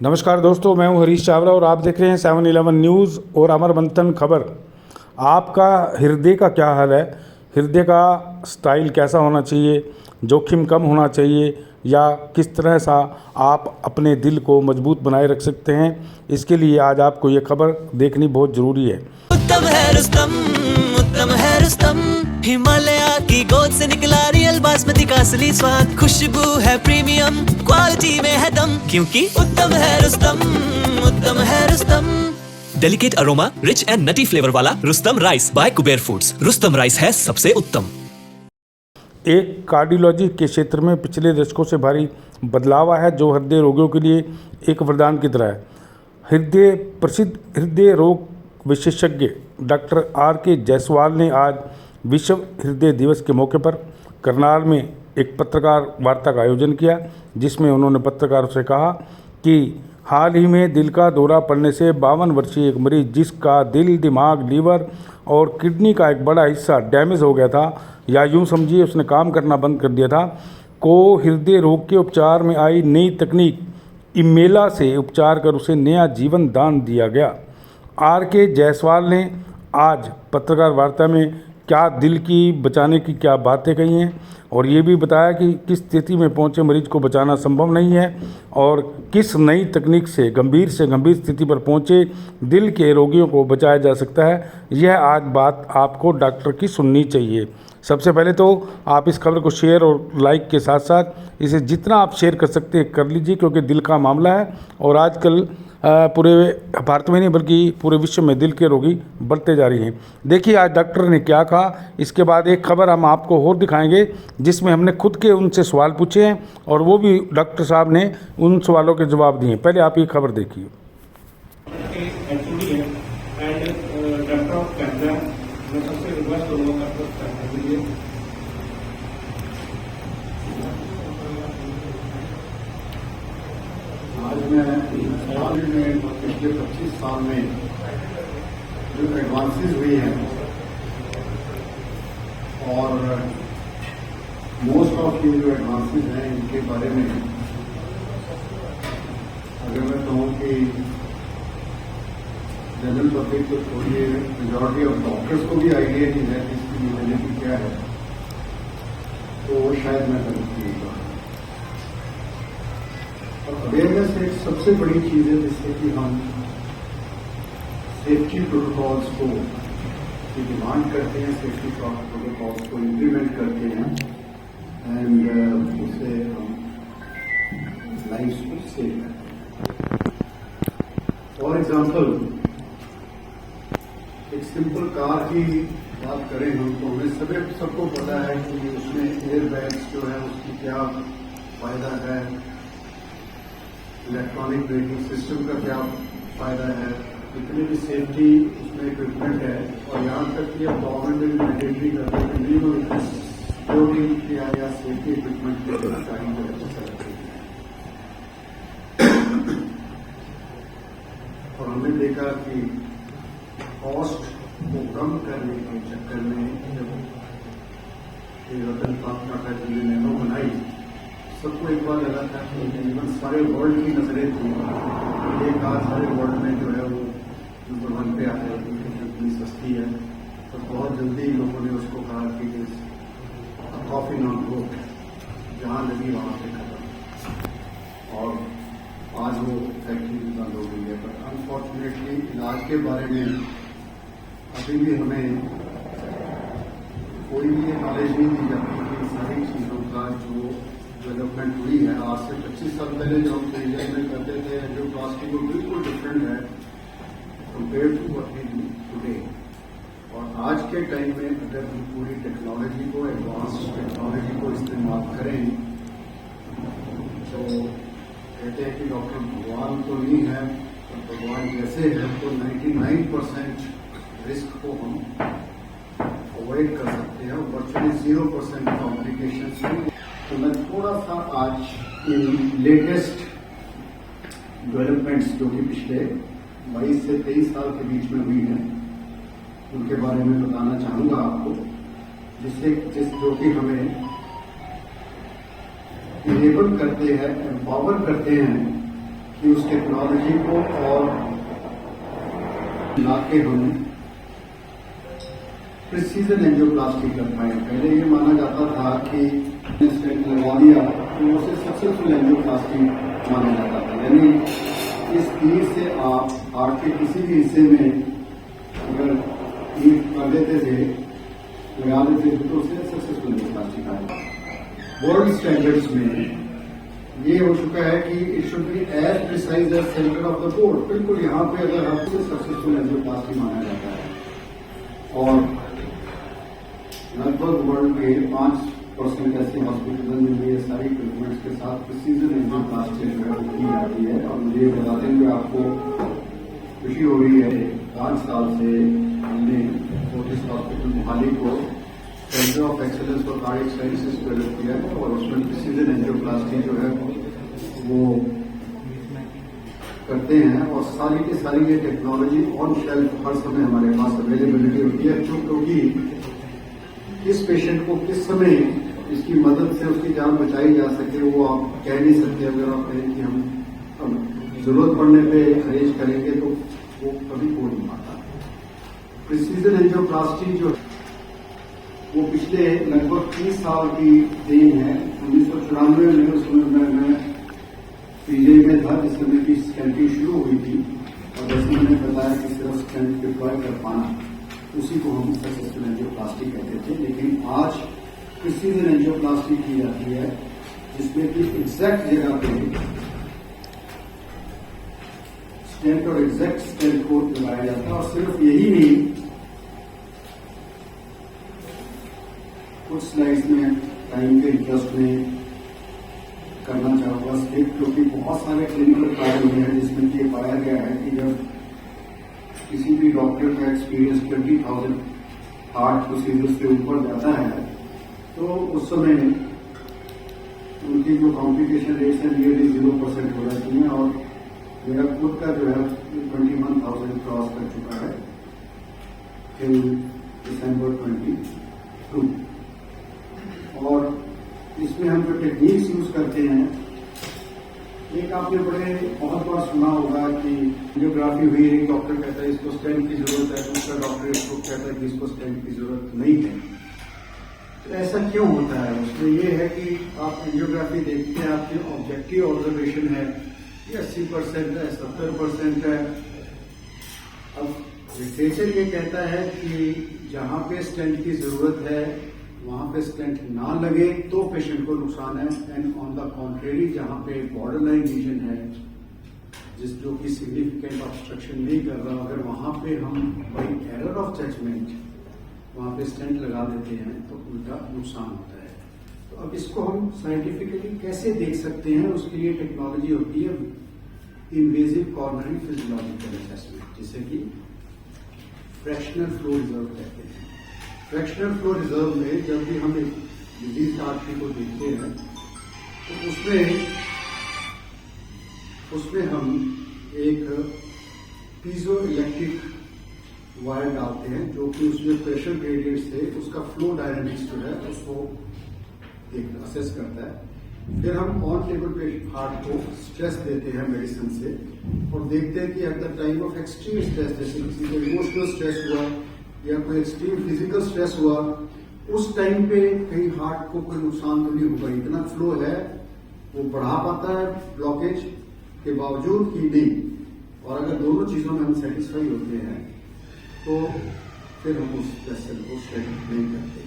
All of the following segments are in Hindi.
नमस्कार दोस्तों, मैं हूं हरीश चावला और आप देख रहे हैं 7-Eleven न्यूज़ और अमर मंथन खबर। आपका हृदय का क्या हाल है? हृदय का स्टाइल कैसा होना चाहिए? जोखिम कम होना चाहिए या किस तरह सा आप अपने दिल को मजबूत बनाए रख सकते हैं? इसके लिए आज आपको ये खबर देखनी बहुत ज़रूरी है। उत्तम है रुस्तम, हिमालय की गोद से निकला रियल बासमती का असली स्वाद, खुशबू है प्रीमियम, क्वालिटी में है दम, क्योंकि उत्तम है Rustam. Delicate aroma, rich and nutty flavour वाला Rustam rice by Kuber foods. Rustam rice है सबसे उत्तम। एक कार्डियोलॉजी के क्षेत्र में पिछले दशकों से भारी बदलाव आया है, जो हृदय रोगियों के लिए एक वरदान की तरह है। प्रसिद्ध हृदय रोग विशेषज्ञ डॉक्टर R.K. जायसवाल ने आज विश्व हृदय दिवस के मौके पर करनाल में एक पत्रकार वार्ता का आयोजन किया, जिसमें उन्होंने पत्रकारों से कहा कि हाल ही में दिल का दौरा पड़ने से 52 वर्षीय एक मरीज, जिसका दिल, दिमाग, लीवर और किडनी का एक बड़ा हिस्सा डैमेज हो गया था, या यूँ समझिए उसने काम करना बंद कर दिया था, को हृदय रोग के उपचार में आई नई तकनीक इमेला से उपचार कर उसे नया जीवन दान दिया गया। R.K. जायसवाल ने आज पत्रकार वार्ता में क्या दिल की बचाने की क्या बातें कही हैं और ये भी बताया कि किस स्थिति में पहुंचे मरीज को बचाना संभव नहीं है और किस नई तकनीक से गंभीर स्थिति पर पहुंचे दिल के रोगियों को बचाया जा सकता है। यह आज बात आपको डॉक्टर की सुननी चाहिए। सबसे पहले तो आप इस खबर को शेयर और लाइक के साथ साथ इसे जितना आप शेयर कर सकते हैं कर लीजिए, क्योंकि दिल का मामला है और आजकल पूरे भारत में नहीं बल्कि पूरे विश्व में दिल के रोगी बढ़ते जा रही हैं। देखिए आज डॉक्टर ने क्या कहा। इसके बाद एक खबर हम आपको और दिखाएंगे जिसमें हमने खुद के उनसे सवाल पूछे हैं और वो भी डॉक्टर साहब ने उन सवालों के जवाब दिए। पहले आप ये खबर देखिए। आज में पिछले 25 साल में जो एडवांसेस हुई हैं और मोस्ट ऑफ ये जो एडवांसेस हैं इनके बारे में अगर मैं कहूँ कि जनरल पब्लिक को छोड़िए मेजॉरिटी ऑफ डॉक्टर्स को भी आइडिया नहीं है कि इसकी यूटिलिटी क्या है, तो वो शायद मैं गलत कीजिएगा। अवेयरनेस एक सबसे बड़ी चीज है जिससे कि हम सेफ्टी प्रोटोकॉल्स को डिमांड करते हैं, सेफ्टी प्रोटोकॉल्स को इम्प्लीमेंट करते हैं एंड उससे हम लाइफ को सेव करते हैं। फॉर एग्जाम्पल एक सिंपल कार की बात करें हम तो हमें सबको पता है कि उसमें एयर बैग्स जो है उसकी क्या फायदा है, इलेक्ट्रॉनिक ब्रेकिंग सिस्टम का क्या फायदा है, कितनी भी सेफ्टी उसमें इक्विपमेंट है और यहाँ तक कि अब गवर्नमेंट ने मैंडेटरी करते हैं मिनिमम सिक्योरिटी या सेफ्टी इक्विपमेंट की जानकारी को अच्छा करते हैं। और हमने देखा कि कॉस्ट को कम करने के चक्कर में जब रतन टाटा जी ने नैनो बनाई, सबको एक बार लगा था कि इवन सारे वर्ल्ड की नजरें थी, ये कार सारे वर्ल्ड में जो है वो नंबर 1 पे आ जाएगी क्योंकि इतनी सस्ती है। तो बहुत जल्दी लोगों ने उसको कहा कि कॉफी नॉट रोड, जहाँ लगी वहाँ पे खत्म, और आज वो फैक्ट्री भी बंद हो गई है। बट अनफॉर्चुनेटली इलाज के बारे में अभी भी हमें कोई भी नॉलेज नहीं दी जाती कि सारी चीज़ों का जो डेवलपमेंट हुई है। आज से 25 साल पहले जो हम इंडिया में करते थे जो प्लास्टिक वो बिल्कुल डिफरेंट है compare to what we do today. और आज के टाइम में अगर हम पूरी टेक्नोलॉजी को, एडवांस टेक्नोलॉजी को इस्तेमाल करें तो कहते हैं कि डॉक्टर भगवान तो नहीं है, तो भगवान जैसे है तो 99% रिस्क को हम अवॉइड कर सकते हैं, वर्चुअली 0% कॉम्प्लिकेशन। तो मैं थोड़ा सा आज इन लेटेस्ट डेवलपमेंट्स जो कि पिछले 22 से 23 साल के बीच में हुई हैं उनके बारे में बताना चाहूंगा आपको, जो कि हमें इनेबल करते हैं, एम्पावर करते हैं कि उस टेक्नोलॉजी को और लाके हम प्रिसीजन एंजियोप्लास्टी कर पाए। पहले ये माना जाता था कि स्टेंट लगा दिया तो उसे सक्सेसफुल एंजियोप्लास्टी माना जाता था, यानी इस तीर से आप हार्ट के किसी भी हिस्से में अगर तीर कर देते थे, लगा देते थे, तो उसे सक्सेसफुल एंजियोप्लास्टी कहा। वर्ल्ड स्टैंडर्ड्स में ये हो चुका है कि it should be as precise as centre of the board. बिल्कुल यहाँ पे अगर आपसे सक्सेसफुल एंजियोप्लास्टी माना जाता है और लगभग वर्ल्ड के 5% ऐसे हॉस्पिटल में ये सारी इक्विपमेंट्स के साथ प्रिसीजन एंजियोप्लास्टी जो है की जाती है। और मुझे बताते हुए आपको खुशी हो रही है, 5 साल से हमने फोर्टिस हॉस्पिटल मोहाली को centre of excellence for cardiac sciences develop किया है और उसमें प्रिसीजन एंजियोप्लास्टी जो है वो करते हैं और सारी की सारी ये टेक्नोलॉजी ऑन शेल्फ हर समय हमारे पास अवेलेबिलिटी होती है, क्योंकि किस पेशेंट को किस समय इसकी मदद से उसकी जान बचाई जा सके वो आप कह नहीं सकते। अगर आप कहें कि हम जरूरत पड़ने पे अरेंज करेंगे तो वो कभी हो नहीं पाता। प्रिसीजन एंजियोप्लास्टी जो वो पिछले लगभग 30 साल की देन है। 1994 में उस समय मैं पीजे में था जिस समय की स्टैंटिंग शुरू हुई थी और जैसे मैंने बताया कि सिर्फ स्टैंट डिप्लॉय कर पाना उसी को हम सक्सेसफुल एंजियोप्लास्टी कहते थे। लेकिन आज प्रिसीजन एंजियोप्लास्टी की जाती है जिसमें कि एग्जैक्ट जगह पे स्टेंट और एग्जैक्ट स्टेंट को लगाया जाता है। और सिर्फ यही नहीं, कुछ स्लाइड्स में टाइम के इंटरेस्ट में करना चाहूंगा स्किप, क्योंकि बहुत सारे क्लिनिकल ट्रायल हुए हैं जिसमें ये पाया गया है कि जब किसी भी डॉक्टर का एक्सपीरियंस 20,000 हार्ट प्रोसीजर से ऊपर जाता है तो उस समय उनकी जो कॉम्प्लिकेशन रेट्स है नियरली 0% हो जाती हैं। और मेरा खुद का जो है 21,000 क्रॉस कर चुका है टिल दिसंबर 22। और इसमें हम जो टेक्निक्स यूज करते हैं, एक आपने बहुत बार सुना होगा कि एंजियोग्राफी हुई, एक डॉक्टर कहता है इसको स्टेंट की जरूरत है, दूसरा डॉक्टर इसको कहता है कि इसको स्टेंट की जरूरत नहीं है। तो ऐसा क्यों होता है? उसमें यह है कि आप एंजियोग्राफी देखते हैं, आपकी ऑब्जेक्टिव ऑब्जर्वेशन है ये 80% है, 70% है। अब लिटरेचर ये कहता है कि जहां पे स्टेंट की जरूरत है वहां पे स्टेंट ना लगे तो पेशेंट को नुकसान है। एंड ऑन द कॉन्ट्रेरी जहां पे बॉर्डरलाइन रीजन है जो कि सिग्निफिकेंट ऑब्स्ट्रक्शन नहीं कर रहा, अगर वहां पे हम बाई एरर ऑफ जजमेंट वहां पे स्टेंट लगा देते हैं तो उनका नुकसान होता है। तो अब इसको हम साइंटिफिकली कैसे देख सकते हैं, उसके लिए टेक्नोलॉजी होती है इन्वेजिव कॉर्नरी फिजियोलॉजिकल असेसमेंट, जिसे कि फ्रैक्शनल फ्लो रिजर्व कहते हैं। फ्रैक्शनल फ्लो रिजर्व में जब भी हम एक डिजीज आर्टरी को देखते हैं तो उसमें हम एक पीजो इलेक्ट्रिक वायर डालते हैं जो कि उसमें प्रेशर ग्रेडियंट से उसका फ्लो डायनामिक्स जो है उसको असेस करता है। फिर हम ऑन टेबल पे हार्ट को स्ट्रेस देते हैं मेडिसिन से और देखते हैं कि at the time of extreme stress, जैसे किसी को इमोशनल स्ट्रेस हुआ या कोई एक्सट्रीम फिजिकल स्ट्रेस हुआ, उस टाइम पे कहीं हार्ट को कोई नुकसान तो नहीं होगा, इतना फ्लो है वो बढ़ा पाता है ब्लॉकेज के बावजूद कि नहीं। और अगर दोनों चीजों में हम सेटिस्फाई होते हैं तो फिर हम उस वेसल को स्टेंट नहीं करते,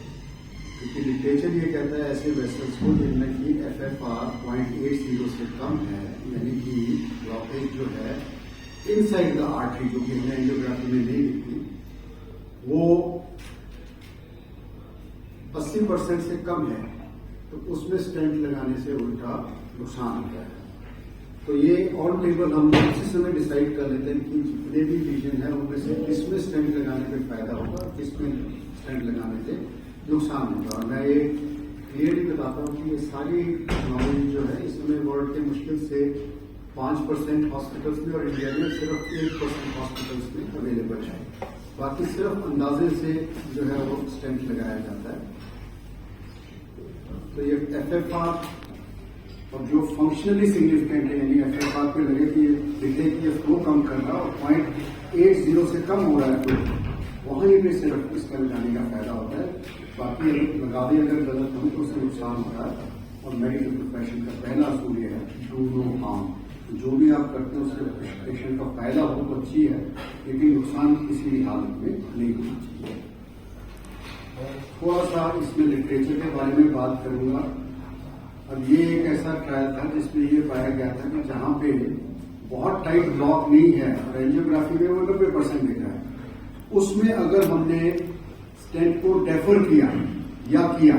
क्योंकि लिटरेचर ये कहता है ऐसे वेसल्स को जिनमें की FFR 0.80 से कम है, यानी कि ब्लॉकेज जो है इनसाइड द आर्टरी जो कि हमें एंजियोग्राफी में नहीं दिखती, वो 80% से कम है, तो उसमें स्टेंट लगाने से उल्टा नुकसान होता है। तो ये ऑन टेबल हम उसी समय डिसाइड कर लेते हैं कि जितने भी लीजन है उनमें से किसमें स्टेंट लगाने पे फायदा होगा, किसमें स्टेंट लगाने से नुकसान होगा। और मैं ये क्लियरली बताता हूँ कि ये सारी नॉलेज जो है इस समय वर्ल्ड के मुश्किल से 5% हॉस्पिटल्स में और इंडिया में सिर्फ 1% हॉस्पिटल्स में अवेलेबल है, बाकी सिर्फ अंदाजे से जो है वो स्टेंट लगाया जाता है। तो ये FFR और जो फंक्शनली सिग्निफिकेंट है, यानी एफएफआर पे लगे कि दिखे कि ये फ्लो कम कर रहा है और 0.80 से कम हो रहा है, तो वहीं पे सिर्फ इसका लगाने का फायदा होता है। बाकी लगा भी अगर गलत हो तो उससे नुकसान हो रहा है। और मेडिकल प्रोफेशन का पहला असूल ये है, डू नो हार्म। जो भी आप करते हैं उससे पेशेंट का फायदा हो तो अच्छी है, लेकिन नुकसान किसी भी हालत में नहीं होना चाहिए। थोड़ा सा इसमें लिटरेचर के बारे में बात करूंगा। अब ये एक ऐसा ट्रायल था जिसमें ये पाया गया था कि जहां पे बहुत टाइट ब्लॉक नहीं है और एंजियोग्राफी में वो 90% दिख रहा है, उसमें अगर हमने स्टेंट को डेफर किया या किया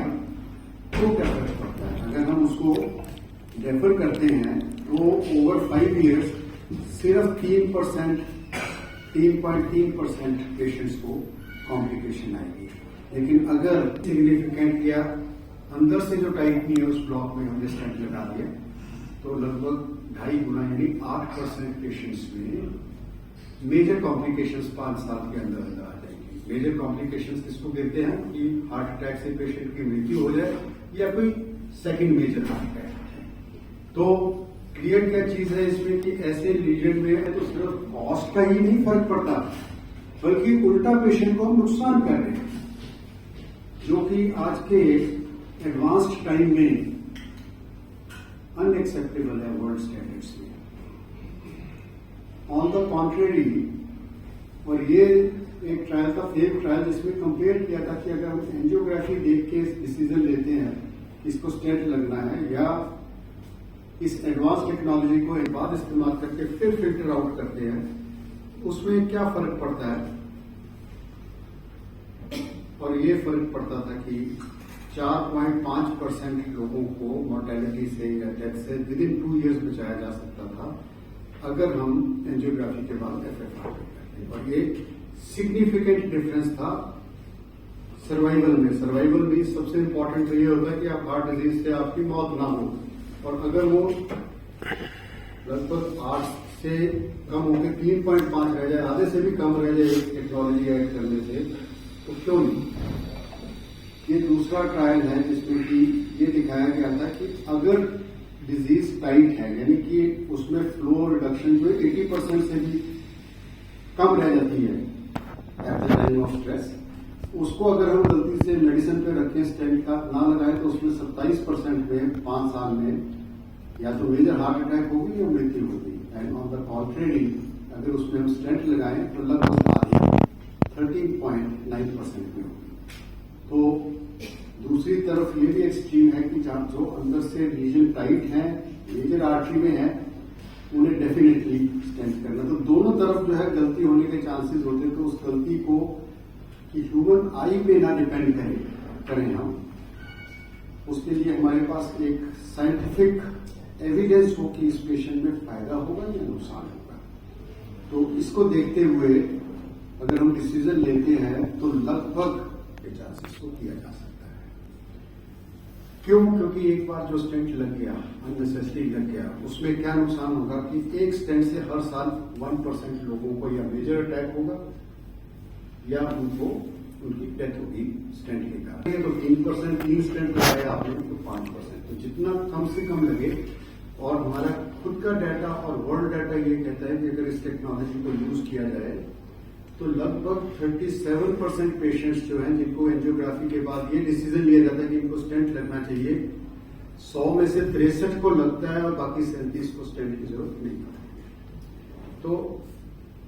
तो क्या फर्क पड़ता है। अगर हम उसको डेफर करते हैं तो ओवर 5 ईयर्स सिर्फ 3.3% पेशेंट्स को कॉम्प्लिकेशन आएगी। लेकिन अगर सिग्निफिकेंट या अंदर से जो टाइट नहीं है उस ब्लॉक में हमने स्टेंट लगा दिया तो लगभग 2.5 गुना यानी 8% पेशेंट्स में मेजर कॉम्प्लिकेशंस 5 साल के अंदर अंदर आ जाएंगी। मेजर कॉम्प्लिकेशंस किसको कहते हैं कि हार्ट अटैक से पेशेंट की मृत्यु हो जाए या कोई सेकंड मेजर हार्ट अटैक। तो क्लियर क्या चीज है इसमें कि ऐसे लीजन में तो सिर्फ कॉस्ट का ही नहीं फर्क पड़ता, बल्कि उल्टा पेशेंट को हम नुकसान कर रहे हैं, जो कि आज के एडवांस्ड टाइम में अनएक्सेप्टेबल है वर्ल्ड स्टैंडर्ड्स में। ऑन द कॉन्ट्रेरी, और ये एक ट्रायल था, फेक ट्रायल, जिसमें कंपेयर किया था कि अगर हम एंजियोग्राफी देख के डिसीजन लेते हैं इसको स्टेंट लगना है या इस एडवांस टेक्नोलॉजी को एक बार इस्तेमाल करके फिर फिल्टर आउट करते हैं, उसमें क्या फर्क पड़ता है। और ये फर्क पड़ता था कि 4.5% लोगों को मोर्टेलिटी से या डेथ से विद इन 2 ईयर्स बचाया जा सकता था अगर हम एंजियोग्राफी के बाद एफएफआर करते। और ये सिग्निफिकेंट डिफरेंस था सर्वाइवल में। सर्वाइवल भी सबसे इंपॉर्टेंट तो ये होता है कि आप हार्ट डिजीज से आपकी मौत ना हो, और अगर वो लगभग 8 से कम होकर 3.5 रह जाए, आधे से भी कम रह जाए टेक्नोलॉजी ऐड करने से, तो क्यों नहीं। ये दूसरा ट्रायल है जिसमें कि ये दिखाया गया था कि अगर डिजीज टाइट है, यानी कि उसमें फ्लो रिडक्शन जो 80% से भी कम रह जाती है at the time of stress, उसको अगर हम गलती से मेडिसिन पे रखें, स्टेंट का ना लगाए, तो उसमें 27% में 5 साल में या तो मेजर हार्ट अटैक होगी या मृत्यु होगी। एंड ऑन द कॉन्ट्रेरी अगर उसमें हम स्टेंट लगाएं तो लगभग आधी 13.9% में होगी। तो दूसरी तरफ ये भी एक्सट्रीम है कि जहां जो अंदर से रीजन टाइट है, मेजर आर्टरी में है, उन्हें डेफिनेटली स्टेंट करना। तो दोनों तरफ जो है गलती होने के चांसेस होते हैं, तो उस गलती को कि ह्यूमन आई पे ना डिपेंड करें हम, उसके लिए हमारे पास एक साइंटिफिक एविडेंस हो कि इस पेशेंट में फायदा होगा या नुकसान होगा। तो इसको देखते हुए अगर हम डिसीजन लेते हैं तो लगभग 50 को किया जा सकता है। क्यों? क्योंकि एक बार जो स्टेंट लग गया, अननेसेसरी लग गया, उसमें क्या नुकसान होगा कि एक स्टेंट से हर साल 1% लोगों को या मेजर अटैक होगा या उनको उनकी डेथ होगी स्टेंट के कारण। तो 3%, 3 स्टेंट लगाया आपने तो 5%, तो जितना कम से कम लगे। और हमारा खुद का डाटा और वर्ल्ड डाटा ये कहता है कि अगर इस टेक्नोलॉजी को यूज किया जाए तो लगभग 37% पेशेंट्स जो हैं जिनको एंजियोग्राफी के बाद ये डिसीजन लिया जाता है कि इनको स्टेंट लगना चाहिए, 100 में से 63 को लगता है और बाकी 37 को स्टेंट की जरूरत नहीं पड़ती। तो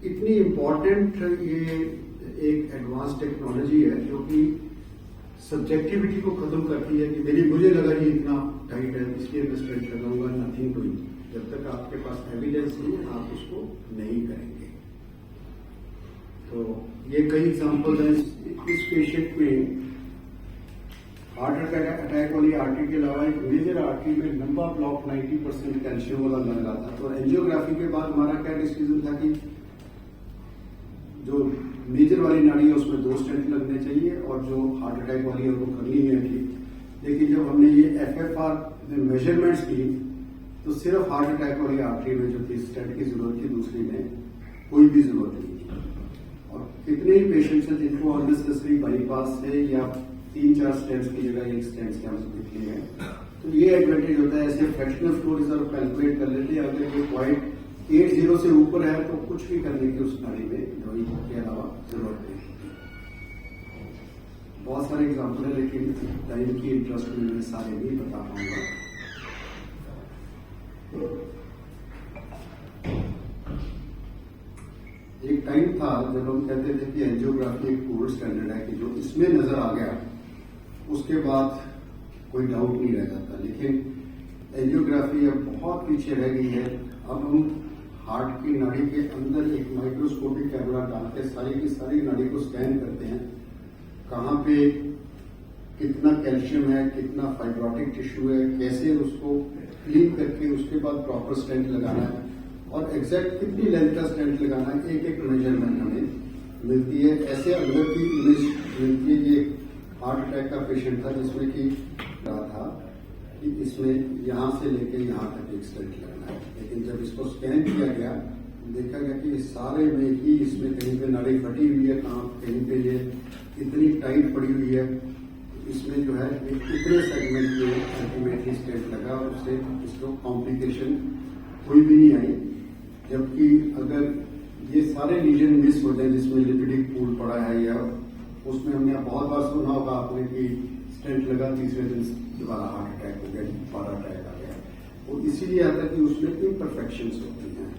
इतनी इंपॉर्टेंट ये एक एडवांस टेक्नोलॉजी है जो कि सब्जेक्टिविटी को खत्म करती है कि मुझे लगा कि इतना टाइट है इसलिए मैं स्टेंट लगाऊंगा, नथिंग डूइंग। जब तक आपके पास एविडेंस नहीं है आप उसको नहीं करेंगे। तो ये कई एग्जांपल हैं। इस पेशेंट में हार्ट अटैक वाली आर्टरी के अलावा एक मेजर आर्टरी में लंबा ब्लॉक 90% कैल्शियम वाला लग रहा था। तो एंजियोग्राफी के बाद हमारा क्या डिसीजन था कि जो मेजर वाली नाड़ी है उसमें 2 स्टेंट लगने चाहिए और जो हार्ट अटैक वाली है वो करनी है ठीक। लेकिन जब हमने ये एफएफआर मेजरमेंट्स की तो सिर्फ हार्ट अटैक वाली आर्टरी में जो थी स्टेंट की जरूरत थी, दूसरी में कोई भी जरूरत नहीं थी। और कितने ही पेशेंट्स हैं जिनको अननेसेसरी बाईपास से या 3-4 स्टेंट्स की जगह 1 स्टेंट से हम निकले हैं। तो ये एडवांटेज होता है। ऐसे फ्रैक्शनल फ्लो रिजर्व कैलकुलेट कर लेते हैं, अगर ये 0.80 से ऊपर है तो कुछ भी करने की उस नाड़ी में दवाई के अलावा जरूरत नहीं। बहुत सारे एग्जाम्पल है, लेकिन टाइम की इंटरेस्ट में मैं सारे नहीं बता पाऊंगा। एक टाइम था जब हम कहते थे कि एंजियोग्राफी एक गोल्ड स्टैंडर्ड है, कि जो इसमें नजर आ गया उसके बाद कोई डाउट नहीं रह जाता। लेकिन एंजियोग्राफी अब बहुत पीछे रह गई है। अब हम हार्ट की नाड़ी के अंदर एक माइक्रोस्कोपिक कैमरा डाल के सारी की सारी नाड़ी को स्कैन करते हैं, कहाँ पे कितना कैल्शियम है, कितना फाइब्रोटिक टिश्यू है, कैसे उसको क्लीन करके उसके बाद प्रॉपर स्टेंट लगाना है और एग्जैक्ट कितनी लेंथ का स्टेंट लगाना है, एक मेजरमेंट हमें मिलती है। ऐसे अंदर की इमेज मिलती है। ये हार्ट अटैक का पेशेंट था जिसमें कि कहा था कि इसमें यहाँ से लेके यहाँ तक एक स्टेंट लगना है, लेकिन जब इसको स्कैन किया गया देखा गया कि सारे में ही इसमें कहीं पे नाड़ी फटी हुई है, कहीं पे ये इतनी टाइट पड़ी हुई है, इसमें जो है इतने सेगमेंट में अल्टीमेटली स्टेंट लगा और उससे इसको कॉम्प्लिकेशन कोई भी नहीं आई। जबकि अगर ये सारे लीजन मिस हो जाए जिसमें लिपिडिक पूल पड़ा है, या उसमें हमने बहुत बार सुना होगा आपने कि स्टेंट लगा, तीसरे दिन दोबारा हार्ट अटैक हो गया, दोबारा अटैक आ गया। वो इसीलिए आता है कि उसमें इम्परफेक्शंस होती हैं।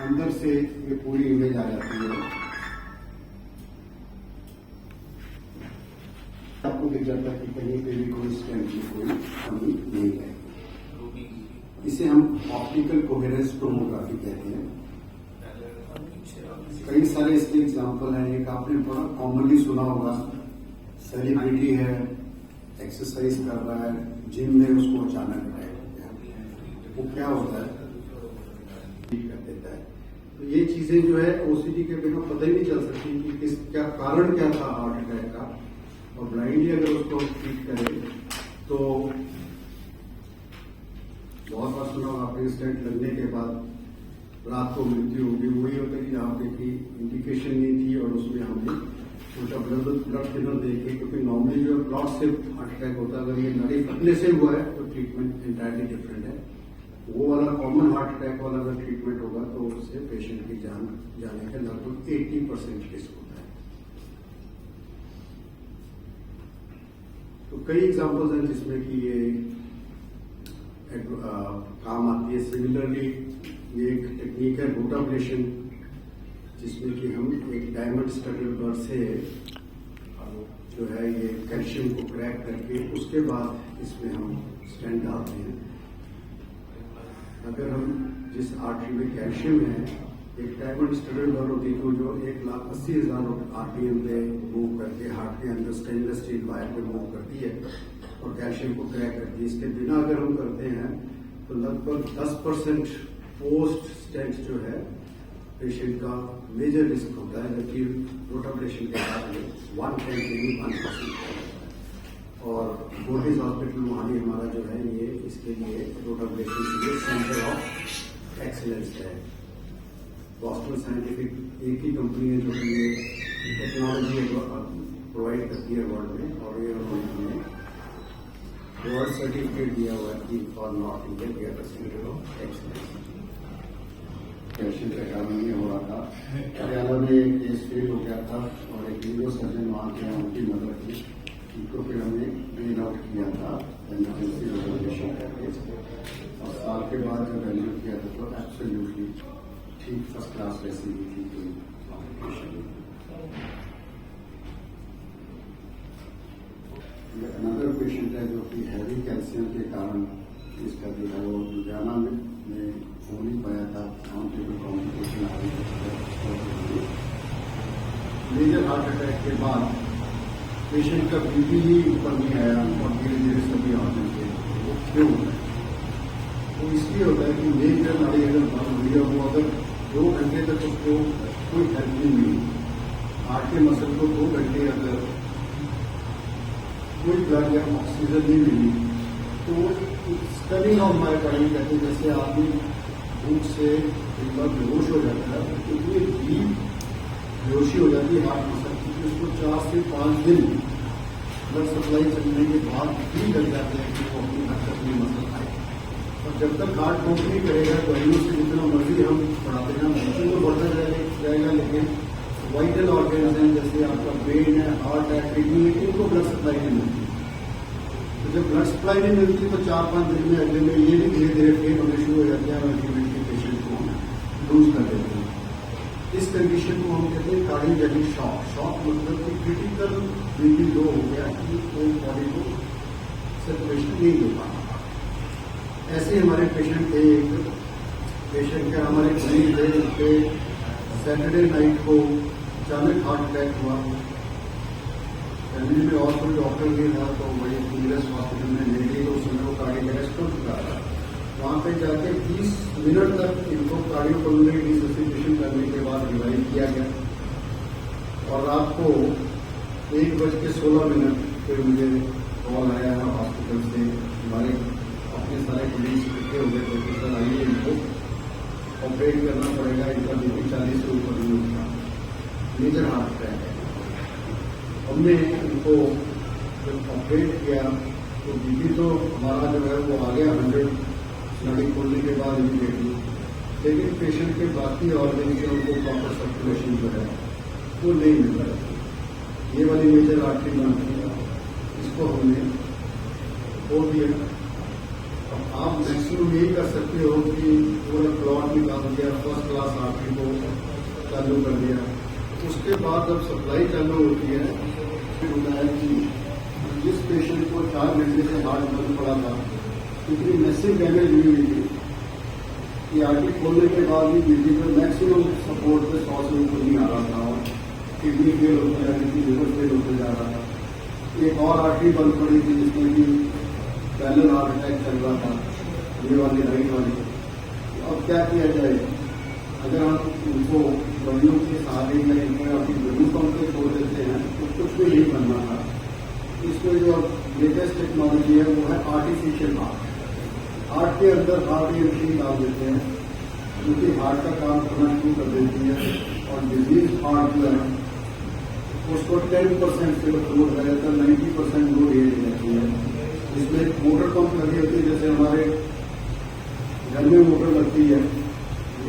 अंदर से ये पूरी इमेज आ जाती है, आपको दिख जाता है कि कहीं पे भी कोई स्टेंट की कोई कमी नहीं है। इसे हम ऑप्टिकल कोहेरेंस टोमोग्राफी कहते हैं। कई सारे इसके एग्जाम्पल हैं। एक आपने बड़ा कॉमनली सुना होगा, सेलिब्रिटी है, एक्सरसाइज कर रहा है, जिम में उसको अचानक अटैक हो गया, वो क्या होता है, कर देता है। तो ये चीजें जो है ओसीडी के बिना पता ही नहीं चल सकती कि किस क्या कारण क्या था हार्ट अटैक का, और ब्लाइंडली अगर उसको ट्रीट करें तो बहुत बार सुना होगा आपने, स्टेंट लगने के बाद रात को मृत्यु होगी। वही होता है कि जहाँ पे की इंडिकेशन नहीं थी और उसमें हमने उनका ब्लड थिनर देखे, क्योंकि नॉर्मली जो ब्लड से हार्ट अटैक होता है, अगर ये नाड़ी फटने से हुआ है तो ट्रीटमेंट इंटायरली डिफरेंट है। वो वाला कॉमन हार्ट अटैक वाला अगर ट्रीटमेंट होगा तो उससे पेशेंट की जान जाने का लगभग 80% रिस्क होता है। तो कई एग्जांपल्स हैं जिसमें कि ये काम आती है। सिमिलरली ये एक टेक्निक है रोटाब्लेशन, जिसमें कि हम एक डायमंड स्टडड बर से जो है ये कैल्शियम को क्रैक करके उसके बाद इसमें हम स्टेंट डालते हैं। अगर हम जिस आर्टरी में कैल्शियम है, एक डायमंड स्टडड बर होती है जो 1,80,000 RPM पे मूव करके हार्ट के अंदर स्टेनलेस स्टील वायर पे मूव करती है और कैल्शियम को क्रैक करती है। इसके बिना अगर हम करते हैं तो लगभग 10% पोस्ट स्टेंट जो है पेशेंट का मेजर रिस्क होता है, जबकि रोटाब्लेशन के बाद 1% और बोर्डिस हॉस्पिटल मोहाली हमारा जो है ये इसके लिए रोटाब्लेशन के लिए सेंटर ऑफ एक्सीलेंस है। बॉस्टन साइंटिफिक एक ही कंपनी है जो कि ये टेक्नोलॉजी प्रोवाइड करती है वर्ल्ड में, और ये उन्होंने वर्ल्ड सर्टिफिकेट दिया हुआ है कि for north India we are the centre of excellence. Calcium का काम नहीं हो रहा था, हरियाणा में एक केस फेल हो गया था और एक न्यूरो सर्जन वहाँ के उनकी मदद की, उनको फिर हमने बेल आउट किया था इमरजेंसी रिजर्वेशन करके, और साल के बाद जब वैल्यू किया था तो एब्सोल्युटली ठीक फर्स्ट क्लास वैसी भी थी कोई कॉम्प्लिकेशन। अनदर पेशेंट है जो कि हैवी कैल्शियम के कारण इसका जो है वो लुधियाना में हो नहीं पाया था, काउंटेबल कॉम्प्लिकेशन आ रही। मेजर हार्ट अटैक के बाद पेशेंट का बीपी ही ऊपर नहीं आया और धीरे धीरे सभी ऑर्गन के क्यों होता है? तो इसलिए होता है कि मेजर नाड़ी अगर बंद हुई है वो अगर 2 घंटे तक उसको कोई हेल्प नहीं मिली, हार्ट के मसल को 2 घंटे अगर कोई ब्लड या ऑक्सीजन नहीं मिली तो स्टनिंग ऑफ मायोकार्डियम कहते हैं, जैसे आदमी भूख से एक बार बेहोश हो जाता है तो इतनी डीप बेहोशी हो जाती है हार्ट मसल की कि उसको 4 से 5 दिन ब्लड सप्लाई चलने के बाद भी लग जाते हैं कि वो अपनी हद तक अपनी मसल आए। और जब तक हार्ट पंप नहीं करेगा दवाइयों से जितना मर्जी हम बढ़ाते हैं मशीन तो बढ़ता जाएगा, लेकिन वाइटल ऑर्गन्स हैं जैसे आपका ब्रेन है, हार्ट है, किडनी है, इनको ब्लड सप्लाई नहीं मिलती। तो जब ब्लड सप्लाई नहीं मिलती तो 4-5 दिन में अगले में ये भी धीरे धीरे फेल होने शुरू हो जाते हैं और अल्टीमेटली पेशेंट को लूज कर देते हैं। इस कंडीशन को हम कहते हैं कार्डियोजेनिक शॉक। शॉक मतलब कि क्रिटिकल बीपी लो हो गया कि कोई बॉडी को सर्कुलेशन नहीं दे पा। ऐसे हमारे पेशेंट थे, एक पेशेंट का हमारे क्लिनिक थे जिसपे सैटरडे नाइट को अचानक हार्ट अटैक हुआ। फैमिली में और कोई डॉक्टर नहीं था तो वही नियरेस्ट हॉस्पिटल में ले गए तो उस समय वो कार्डियक अरेस्ट हो चुका था। वहाँ पे जाके 30 मिनट तक इनको कार्डियोपल्मोनरी रिससिटेशन करने के बाद रिवाइव किया गया और रात को 1:16 पे मुझे कॉल आया है हॉस्पिटल से। हमारे अपने सारे पुलिस इकट्ठे हो गए थे कि सर आइए इनको ऑपरेट करना पड़ेगा, इनका बीपी 40 से ऊपर नहीं उठा, मेजर हार्ट अटैक है। हमने इनको जब ऑपरेट किया तो बीपी तो हमारा जो है वो आ गया 100 नाड़ी खोलने के बाद इमीडिएटली, लेकिन पेशेंट के बाकी ऑर्गन के उनको प्रॉपर सर्कुलेशन जो है वो नहीं मिल रहा है। ये वाली मेजर आर्टरी बंद किया, इसको हमने खोल दिया। अब आप मैक्सिमम यही कर सकते हो कि पूरा क्लॉट निकाल दिया, फर्स्ट क्लास आर्टरी को चालू कर दिया। उसके बाद जब सप्लाई चालू होती है फिर होता है कि जिस पेशेंट को 4 घंटे से हार्ट बंद पड़ा था, इतनी मैसिव डैमेज हुई थी कि आर्टरी खोलने के बाद भी बीपी पर मैक्सिमम सपोर्ट पे 100 से ऊपर नहीं आ रहा था और किडनी फेल होती जा रही थी, लिवर फेल होते जा रहा था। एक और आर्टरी बंद पड़ी थी जिसमें कि पैरेलल हार्ट अटैक चल रहा था, ये वाली राइट वाली। अब क्या किया जाए? अगर हम उनको दवाइयों के सहारे या इनको अपनी ब्लड पंप पे छोड़ देते हैं तो कुछ भी नहीं बनना था। इसमें जो लेटेस्ट टेक्नोलॉजी है वो है आर्टिफिशियल हार्ट। हार्ट के अंदर हार्ट ये मशीन डाल देते हैं क्योंकि हार्ट का काम करना शुरू कर देती है और डिजीज हार्ट जो है उसको 10% से लोड रह जाता है, 90% लोड ये ले जाती है। इसमें एक मोटर पंप लगी होती है, जैसे हमारे घर में मोटर लगती है,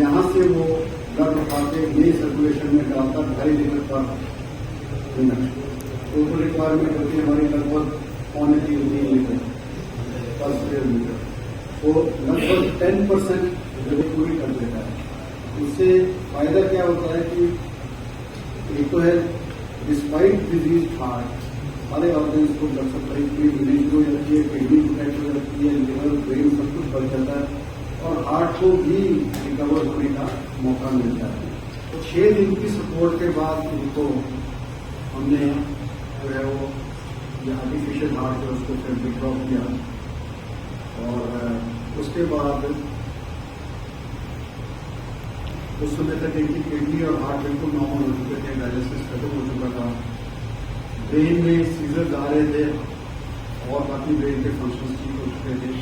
यहाँ से वो ब्लड उठा के नई सर्कुलेशन में डालता 2.5 लीटर पर मिनट। टोटल रिक्वायरमेंट होती है हमारी लगभग 3.5 लीटर पर स्क्वायर मीटर। तो लगभग 10% जगह पूरी कर देता है। उससे फायदा क्या होता है कि एक तो है डिस्पाइट डिजीज हार्ट सारे ऑर्गन्स को ब्लड सप्लाई की डिलीज हो जाती है, किडनी प्रोटेक्ट हो जाती है, लिवर ब्रेन सब कुछ बढ़ जाता है और हार्ट को भी रिकवर होने का मौका मिलता है। तो 6 दिन की सपोर्ट के बाद उनको हमने जो है वो आर्टिफिशियल हार्ट जो उसको फिर विड्रॉ किया और उसके बाद उस समय तक इनकी किडनी और हार्ट बिल्कुल नॉर्मल हो चुके थे, डायलिसिस खत्म हो चुका था, ब्रेन में सीजर्स आ रहे थे और बाकी ब्रेन के फंक्शन ठीक हो चुके थे।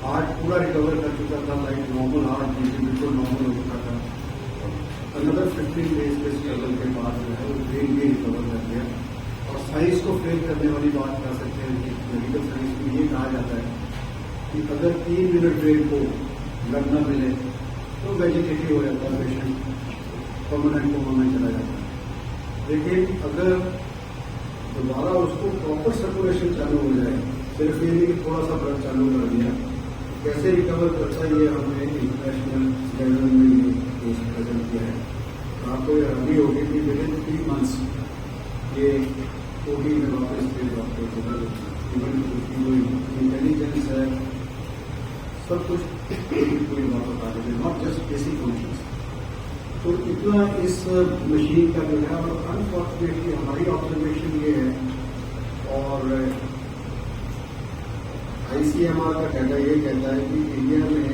हार्ट पूरा रिकवर कर चुका था, लाइक नॉर्मल हार्ट बिल्कुल नॉर्मल हो चुका था। अनदर 15 डेज के स्ट्रगल के बाद जो है वो ब्रेन भी रिकवर कर गया। और साइंस को फेल करने वाली बात कर सकते हैं कि मेडिकल साइंस में ये कहा जाता है कि अगर 3 मिनट ब्रेन को ब्लड न मिले तो वेजिटेटिव हो जाता है पेशेंट, परमानेंट कोमा में चला जाता है। लेकिन अगर दोबारा उसको प्रॉपर सर्कुलेशन चालू हो जाए, सिर्फ ये नहीं कि थोड़ा सा ब्लड चालू कर दिया, कैसे रिकवर करता है ये हमने इंटरनेशनल लेवल में ये केस प्रेजेंट किया है। तो आपको ये हैरानी होगी कि विद इन 3 मंथ्स ये OD में वापस फिर डॉक्टर इंटेलिजेंस है, सब कुछ कोई बात बता देते, नॉट जस्ट बेसिक फंक्शंस। तो इतना इस मशीन का जो है, और अनफॉर्चुनेटली हमारी ऑब्जर्वेशन ये है और ICMR का डाटा ये कहता है कि इंडिया में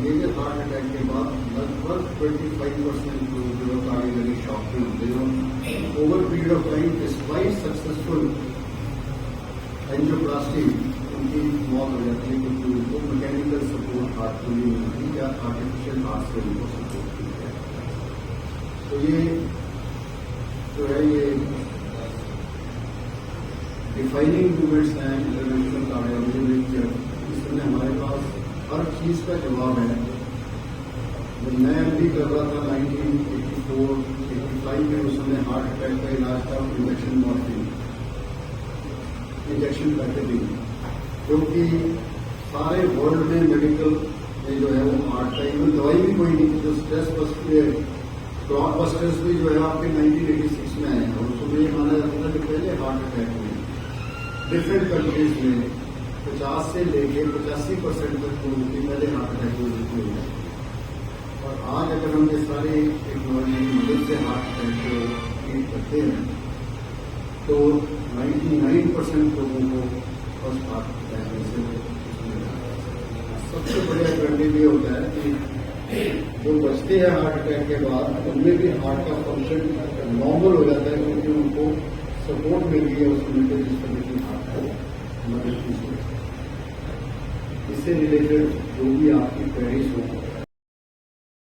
मेजर हार्ट अटैक के बाद लगभग 25% लोग जो कार्डियोजेनिक शॉक में होते हैं। Over period of time despite successful angioplasty उनकी मौत हो जाती है क्योंकि उनको मैकेनिकल सपोर्ट हार्ट को नहीं मिलती या आर्टिफिशियल हार्ट से उनको सपोर्ट मिलता है। तो ये जो है ये डिफाइनिंग मूवमेंट्स हैं इंटरनेशनल कार्डियोलॉजी में, इसमें हमारे पास हर चीज़ का जवाब है। जब मैं एमडी कर रहा था 1984-85 में, उस समय हार्ट अटैक का इलाज था इंजेक्शन मॉर्फिन, इंजेक्शन करके दी, क्योंकि सारे वर्ल्ड में मेडिकल में जो है वो हार्ट का इवन दवाई भी कोई नहीं, जो स्ट्रेस ब्लॉक बस्टर्स भी जो है आपके 1986 में आए हैं, और उसमें ये माना जाता था कि पहले हार्ट अटैक हुए डिफरेंट कंट्रीज में 50 से लेके 85% तक लोगों की पहले हार्ट अटैक हुई है। और आज अगर हम ये सारी टेक्नोलॉजी की मदद से हार्ट अटैक को ट्रीट करते हैं तो 99% लोगों को फर्स्ट हार्ट अटैक से सबसे बड़ा एडवांटेज ये होता है कि जो बचते हैं हार्ट अटैक के बाद उनमें भी हार्ट का फंक्शन नॉर्मल हो जाता है, क्योंकि उनको सपोर्ट मिल गई है उस मेडिकल सिस्टम की हार्ट को मदद की। इससे रिलेटेड जो भी आपकी क्वेरीज हो